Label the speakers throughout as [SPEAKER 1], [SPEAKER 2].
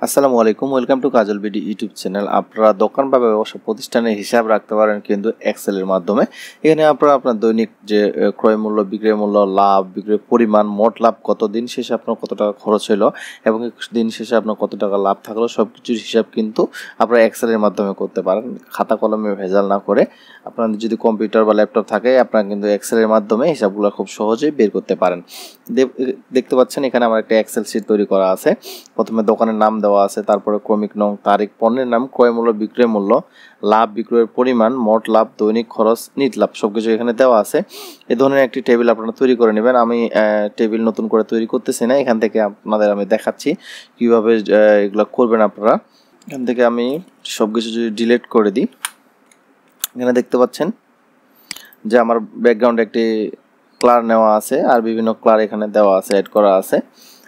[SPEAKER 1] আসসালামু আলাইকুম, welcome to Kajal BD YouTube channel. আপনারা দোকান বা ব্যবসা প্রতিষ্ঠানের হিসাব রাখতে পারেন কিন্তু এক্সেলের মাধ্যমে। এখানে আপনারা আপনার দৈনিক যে ক্রয় মূল্য, বিক্রয় মূল্য, লাভ, বিক্রয়ের পরিমাণ, মোট লাভ কত, দিন শেষে আপনার কত টাকা খরচ হলো এবং দিন শেষে আপনার কত টাকা লাভ থাকলো, সব কিছুর হিসাব কিন্তু আপনারা এক্সেলের মাধ্যমে করতে পারেন, খাতা কলমে ভেজাল না করে। আপনাদের যদি কম্পিউটার বা ল্যাপটপ থাকে, আপনারা কিন্তু এক্সেলের মাধ্যমে হিসাবগুলো খুব সহজেই বের করতে পারেন। দেখতে পাচ্ছেন এখানে আমার একটা এক্সেল শিট তৈরি করা আছে। প্রথমে দোকানের নাম দেওয়া আছে, তারপরে ক্রমিক নং, তারিখ, পণ্যের নাম, ক্রয় মূল্য, বিক্রয় মূল্য, লাভ, বিক্রয়ের পরিমাণ, মোট লাভ, দৈনিক খরচ, নিট লাভ সবকিছু এখানে দেওয়া আছে। এই ধরনের একটি টেবিল আপনারা তৈরি করে নেবেন। আমি টেবিল নতুন করে তৈরি করতেছি না, এখান থেকে আপনাদের আমি দেখাচ্ছি কিভাবে এগুলো করবেন আপনারা। এখান থেকে আমি সবকিছু যদি ডিলিট করে দিই, এখানে দেখতে পাচ্ছেন যে আমার ব্যাকগ্রাউন্ডে একটি ক্লার নেওয়া আছে আর বিভিন্ন ক্লার এখানে দেওয়া আছে, অ্যাড করা আছে।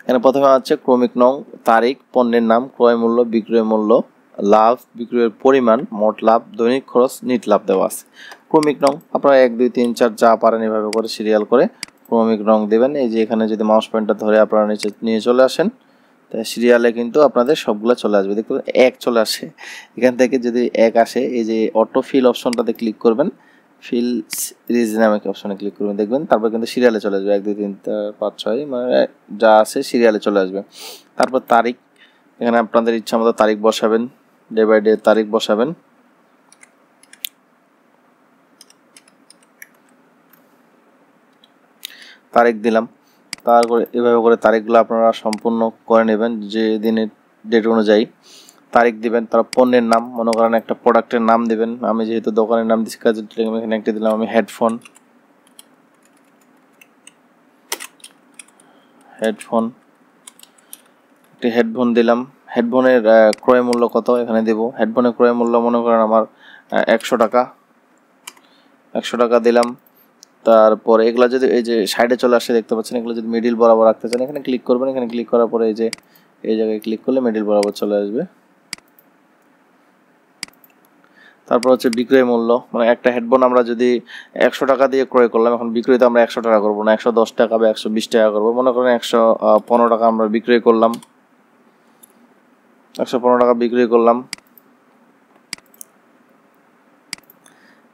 [SPEAKER 1] এখানে প্রথমে আছে ক্রমিক নং, তারিখ, পণ্যের নাম, ক্রয় মূল্য, বিক্রয় মূল্য, লাভ, বিক্রয়ের পরিমাণ, মোট লাভ, দৈনিক খরচ, নিট লাভ দেওয়া আছে। ক্রমিক নং আপনারা 1 2 3 4 যা পারেন এভাবে করে সিরিয়াল করে ক্রমিক নং দেবেন। এই যে এখানে যদি মাউস পয়েন্টার ধরে আপনারা নিচে নিয়ে চলে আসেন, তাই সিরিয়ালে কিন্তু আপনাদের সবগুলো চলে আসবে। দেখতে 1 চলে আসে। এখান থেকে যদি 1 আসে, এই যে অটো ফিল অপশনটাতে ক্লিক করবেন, ফিল সিরিজ নামে অপশনে ক্লিক করবেন, দেখবেন তারপর কিন্তু সিরিয়ালে চলে আসবে। 1 2 3 4 5 6 মানে যা আছে সিরিয়ালে চলে আসবে। তারপর তারিখ, এখানে আপনাদের ইচ্ছা মতো তারিখ বসাবেন, ডে বাই ডে তারিখ বসাবেন। তারিখ দিলাম, তারপরে এভাবে করে তারিখগুলো আপনারা সম্পূর্ণ করে নেবেন যে দিনের ডেট অনুযায়ী তারিখ দিবেন। তারপর পণ্যের নাম, মনে করেন একটা প্রোডাক্টের নাম দিবেন। আমি যেহেতু দোকানের নাম দিচ্ছি কাজে, এখানে একটা দিলাম আমি হেডফোন। একটি হেডফোন দিলাম। হেডফোনের ক্রয় মূল্য কত এখানে দেব। হেডফোনের ক্রয় মূল্য মনে করেন আমার 100 টাকা। 100 টাকা দিলাম। তারপরে এগুলো যদি এই যে সাইডে চলে আসে দেখতে পাচ্ছেন, এগুলো যদি মিডিল বরাবর রাখতে চান এখানে ক্লিক করবেন। এখানে ক্লিক করার পরে এই যে এই জায়গায় ক্লিক করলে মিডিল বরাবর চলে আসবে। তারপর হচ্ছে বিক্রয় মূল্য, মানে একটা হেডফোন আমরা যদি 100 টাকা দিয়ে ক্রয় করলাম, এখন বিক্রয় তো আমরা 100 টাকা করবো না, 110 টাকা বা 120 টাকা করবো। মনে করেন 115 টাকা আমরা বিক্রয় করলাম, 115 টাকা বিক্রয় করলাম।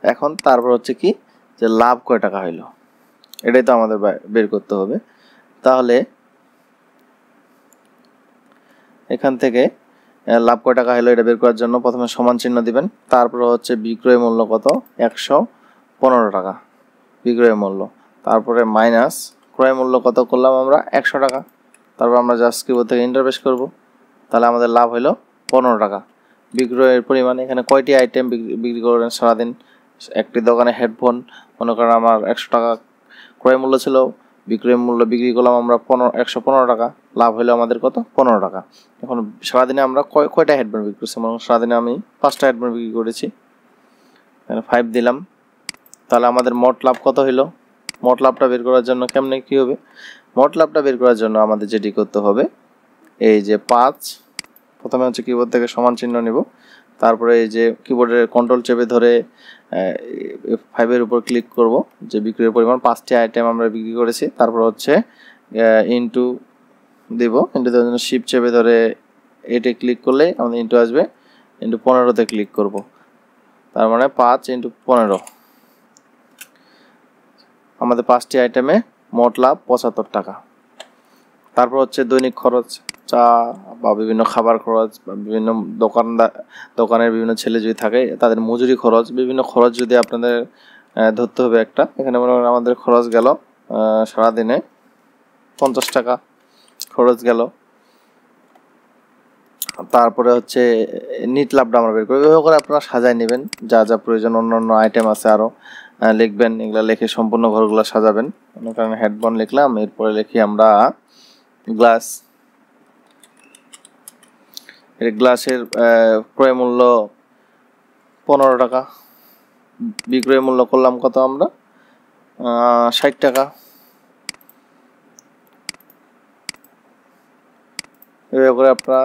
[SPEAKER 1] এখন তারপর হচ্ছে কি যে লাভ কয় টাকা হইলো, এটাই তো আমাদের বের করতে হবে। তাহলে এখান থেকে লাভ কয় টাকা হলো এটা বের করার জন্য প্রথমে সমান চিহ্ন দিবেন। তারপর হচ্ছে বিক্রয় মূল্য কত, 115 টাকা বিক্রয় মূল্য। তারপরে মাইনাস ক্রয় মূল্য কত করলাম আমরা, 100 টাকা। তারপর আমরা জাস্ট কিবোর্ড থেকে এন্টার প্রেস করব। তাহলে আমাদের লাভ হলো 15 টাকা। বিক্রয়ের পরিমাণ, এখানে কয়টি আইটেম বিক্রি করেন সারাদিন। একটি দোকানে হেডফোন মনে করেন আমার 100 টাকা ক্রয় মূল্য ছিল, বিক্রয় মূল্য বিক্রি করলাম আমরা 115 টাকা, লাভ হলো আমাদের কত, 15 টাকা। এখন সারাদিনে আমরা কয়টা হেডফোন বিক্রি করছি, সারাদিনে আমি 5টা হেডফোন বিক্রি করেছি, এখানে 5 দিলাম। তাহলে আমাদের মোট লাভ কত হলো। মোট লাভটা বের করার জন্য কেমনে কি হবে, মোট লাভটা বের করার জন্য আমাদের যেটি করতে হবে, এই যে 5, প্রথমে হচ্ছে কিবোর্ড থেকে সমান চিহ্ন নিব। তারপরে এই যে কিবোর্ডের কন্ট্রোল চেপে ধরে 5 উপর ক্লিক করব, যে বিক্রির পরিমাণ 5টি আইটেম আমরা বিক্রি করেছি। তারপর হচ্ছে ইনটু দেব, ইনটু দেওয়ার জন্য শিফট চেপে ধরে এটি ক্লিক করলে আমাদের ইনটু আসবে। ইনটু 15তে ক্লিক করব, তার মানে 5 × 15, আমাদের 5টি আইটেমে মোট লাভ 75 টাকা। তারপর হচ্ছে দৈনিক খরচ, চা বা বিভিন্ন খাবার খরচ বা বিভিন্ন দোকানের বিভিন্ন ছেলে যদি থাকে তাদের মজুরি খরচ, বিভিন্ন খরচ যদি আপনাদের ধরতে হবে একটা। এখানে মনে করেন আমাদের খরচ গেল সারাদিনে 50 টাকা খরচ গেল। তারপরে হচ্ছে নিট লাভটা আমরা বের করবো। এভাবে করে আপনারা সাজায় নেবেন, যা যা প্রয়োজন অন্যান্য আইটেম আছে আরও লিখবেন। এগুলো লিখে সম্পূর্ণ ঘরগুলো সাজাবেন। মনে করেন হেডফোন লিখলাম, এরপরে লিখি আমরা গ্লাস। এর গ্লাসের ক্রয় মূল্য 15 টাকা, বিক্রয় মূল্য করলাম কত আমরা, 60 টাকা। এভাবে করে আপনারা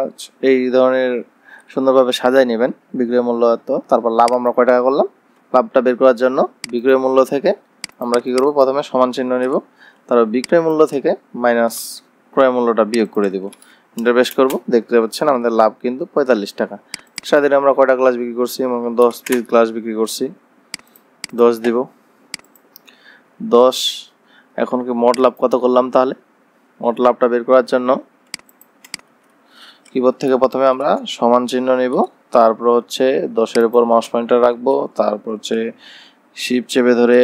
[SPEAKER 1] এই ধরনের সুন্দরভাবে সাজাই নেবেন বিক্রয় মূল্য এত। তারপর লাভ আমরা কয় টাকা করলাম, লাভটা বের করার জন্য বিক্রয় মূল্য থেকে আমরা কি করব, প্রথমে সমান চিহ্ন নিব, তারপর বিক্রয় মূল্য থেকে মাইনাস ক্রয় মূল্যটা বিয়োগ করে দেব। এন্টার প্রেস করব। দেখতে পাচ্ছেন আমাদের লাভ কিন্তু 45 টাকা। সারাদিনে আমরা কয়টা গ্লাস বিক্রি করছি? আমরা 10 পিস গ্লাস বিক্রি করছি। 10 দিব 10। এখন কি মোট লাভ কত করলাম? তাহলে মোট লাভটা বের করার জন্য কিবোর্ড থেকে প্রথমে আমরা সমান চিহ্ন নিব, তারপর হচ্ছে 10-এর উপর মাউস পয়েন্টার রাখবো, তারপর হচ্ছে শিফট চেপে ধরে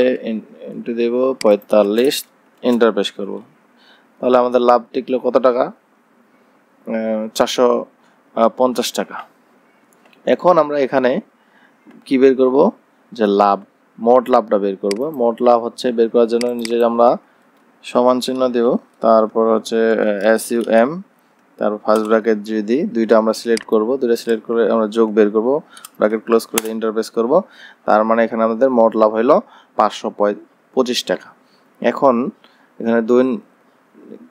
[SPEAKER 1] এন্টার দেব 45, এন্টার প্রেস করব। তাহলে আমাদের লাভ টিকলো কত টাকা? 450 টাকা। এখন আমরা এখানে কি বের করব? যে লাভ, মোট লাভটা বের করব। মোট লাভ হচ্ছে বের করার জন্য নিজে আমরা সমান চিহ্ন দেব, তারপর হচ্ছে SUM, তারপর ফার্স্ট ব্র্যাকেট যদি দিই, দুইটা আমরা সিলেক্ট করব, দুইটা সিলেক্ট করে আমরা যোগ বের করব, ব্র্যাকেট ক্লোজ করে এন্টার প্রেস করব। তার মানে এখানে আমাদের মোট লাভ হলো 525 টাকা। এখন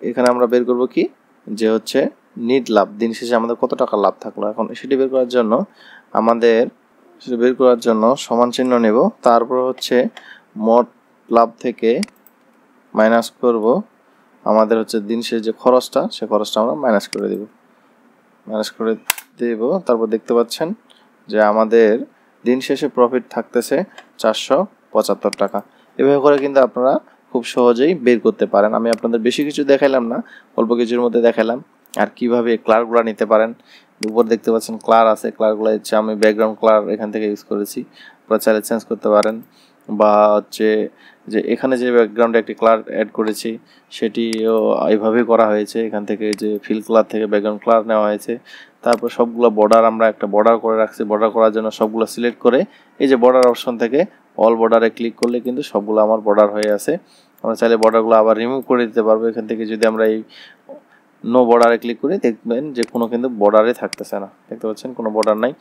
[SPEAKER 1] এখানে আমরা বের করব কি, যে হচ্ছে নিট লাভ, দিন শেষে আমাদের কত টাকা লাভ থাকলো। এখন সেটি বের করার জন্য সমান চিহ্ন নেব, তারপর হচ্ছে মোট লাভ থেকে মাইনাস করব আমাদের হচ্ছে দিন শেষে যে খরচটা, সে খরচটা আমরা মাইনাস করে দেব। তারপর দেখতে পাচ্ছেন যে আমাদের দিন শেষে প্রফিট থাকতেছে 475 টাকা। এভাবে করে কিন্তু আপনারা খুব সহজেই বের করতে পারেন। আমি আপনাদের বেশি কিছু দেখাইলাম না, অল্প কিছুর মধ্যে দেখাইলাম। আর কিভাবে ক্লারগুলো নিতে পারেন, উপর দেখতে পাচ্ছেন ক্লার আছে, ক্লারগুলো হচ্ছে আমি ব্যাকগ্রাউন্ড ক্লার এখান থেকে ইউজ করেছি, আপনারা চাইলে চেঞ্জ করতে পারেন। বা হচ্ছে যে এখানে যে ব্যাকগ্রাউন্ডে একটি ক্লার অ্যাড করেছি সেটিও এইভাবেই করা হয়েছে, এখান থেকে যে ফিল ক্লার থেকে ব্যাকগ্রাউন্ড ক্লার নেওয়া হয়েছে। তারপর সবগুলো বর্ডার আমরা একটা বর্ডার করে রাখছি, বর্ডার করার জন্য সবগুলো সিলেক্ট করে এই যে বর্ডার অপশন থেকে অল বর্ডারে ক্লিক করলে কিন্তু সবগুলো আমার বর্ডার হয়ে আছে। আমরা চাইলে বর্ডারগুলো আবার রিমুভ করে দিতে পারবো। এখান থেকে যদি আমরা এই নো বর্ডারে ক্লিক করি, দেখবেন যে কোনো কিন্তু বর্ডারে থাকতেছে না, দেখতে পাচ্ছেন কোনো বর্ডার নাই।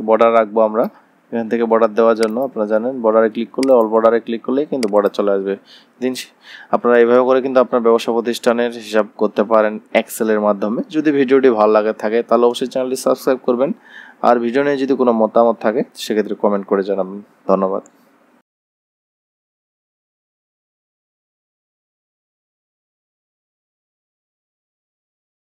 [SPEAKER 1] বর্ডার রাখবো আমরা এখান থেকে, বর্ডার দেওয়ার জন্য আপনারা জানেন বর্ডারে ক্লিক করলে, অল বর্ডারে ক্লিক করলেই কিন্তু বর্ডার চলে আসবে। আপনারা এইভাবে করে কিন্তু আপনার ব্যবসা প্রতিষ্ঠানের হিসাব করতে পারেন এক্সেলের মাধ্যমে। যদি ভিডিওটি ভালো লাগে থাকে তাহলে অবশ্যই চ্যানেলটি সাবস্ক্রাইব করবেন, আর ভিডিও নিয়ে যদি কোনো মতামত থাকে সেক্ষেত্রে কমেন্ট করে জানাবেন। ধন্যবাদ।